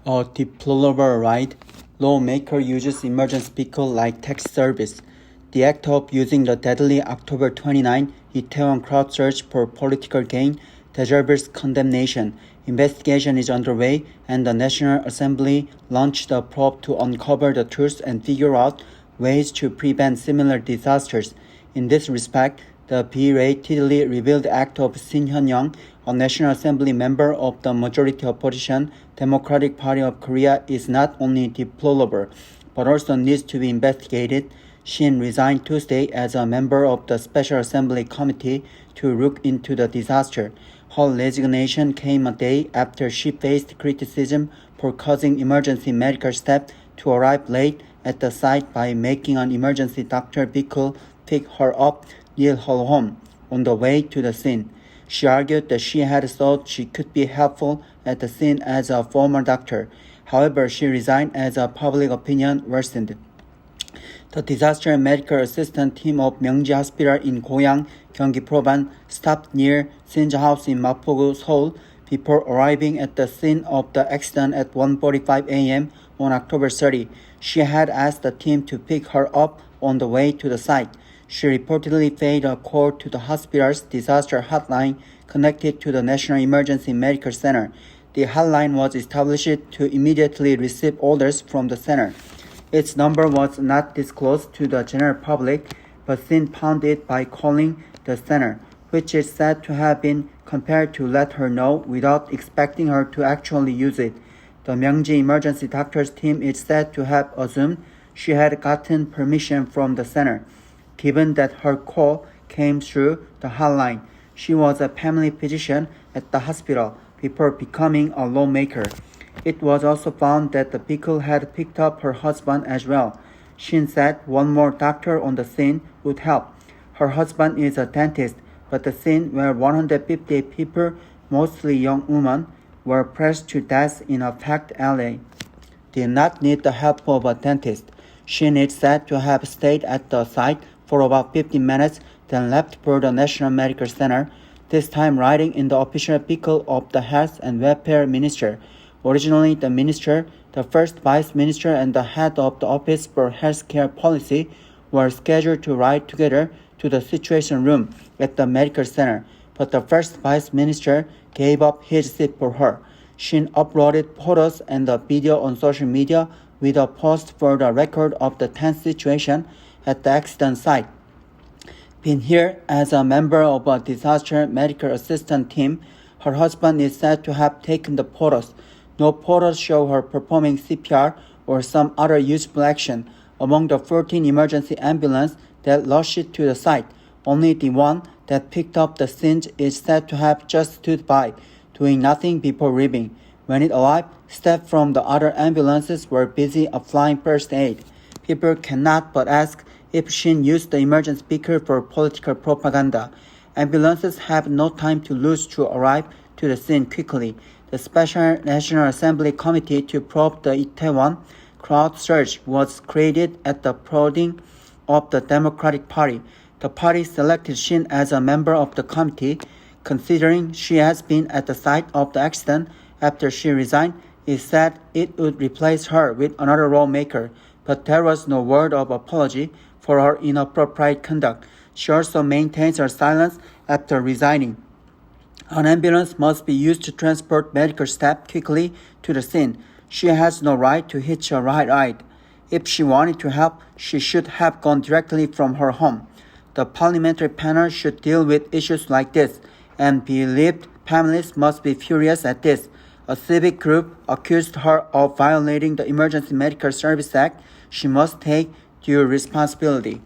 A deplorable right. Lawmaker uses emergency vehicle like taxi service. The act of using the deadly October 29 Itaewon crowd surge for political gain deserves condemnation. Investigation is underway, and the National Assembly launched a probe to uncover the truth and figure out ways to prevent similar disasters. In this respect, the belatedly revealed act of Shin Hyun-young, a National Assembly member of the majority opposition Democratic Party of Korea, is not only deplorable, but also needs to be investigated. Shin resigned Tuesday as a member of the Special Assembly Committee to look into the disaster. Her resignation came a day after she faced criticism for causing emergency medical staff to arrive late at the site by making an emergency doctor vehicle pick her up near her home on the way to the scene. She argued that she had thought she could be helpful at the scene as a former doctor. However, she resigned as public opinion worsened. The disaster medical assistant team of Myeongji Hospital in Goyang, Gyeonggi Province stopped near Shin's house in Mapogu, Seoul, before arriving at the scene of the accident at 1:45 a.m. on October 30. She had asked the team to pick her up on the way to the site. She reportedly paid a call to the hospital's disaster hotline connected to the National Emergency Medical Center. The hotline was established to immediately receive orders from the center. Its number was not disclosed to the general public, but Shin found it by calling the center, which is said to have been compelled to let her know without expecting her to actually use it. The Myeongji emergency doctors team is said to have assumed she had gotten permission from the center. Given that her call came through the hotline, she was a family physician at the hospital before becoming a lawmaker. It was also found that the vehicle had picked up her husband as well. Shin said one more doctor on the scene would help. Her husband is a dentist, but the scene where 158 people, mostly young women, were pressed to death in a packed alley did not need the help of a dentist. Shin is said to have stayed at the site for about 15 minutes, then left for the National Medical Center, this time riding in the official vehicle of the Health and Welfare Minister. Originally, the minister, the first vice minister, and the head of the Office for Healthcare Policy were scheduled to ride together to the Situation Room at the medical center, but the first vice minister gave up his seat for her. Shin uploaded photos and the video on social media with a post for the record of the tense situation at the accident site. Being here as a member of a disaster medical assistant team, her husband is said to have taken the photos. No photos show her performing CPR or some other useful action. Among the 14 emergency ambulances that rushed to the site, only the one that picked up the Shin is said to have just stood by, doing nothing before leaving. When it arrived, staff from the other ambulances were busy applying first aid. People cannot but ask if Shin used the emergency vehicle for political propaganda. Ambulances have no time to lose to arrive to the scene quickly. The Special National Assembly Committee to probe the Itaewon crowd surge was created at the prodding of the Democratic Party. The party selected Shin as a member of the committee, considering she has been at the site of the accident after she resigned. It said it would replace her with another lawmaker, but there was no word of apology for her inappropriate conduct. She also maintains her silence after resigning. An ambulance must be used to transport medical staff quickly to the scene. She has no right to hitch a ride. If she wanted to help, she should have gone directly from her home. The parliamentary panel should deal with issues like this, and bereaved families must be furious at this. A civic group accused her of violating the Emergency Medical Service Act. She must take due responsibility.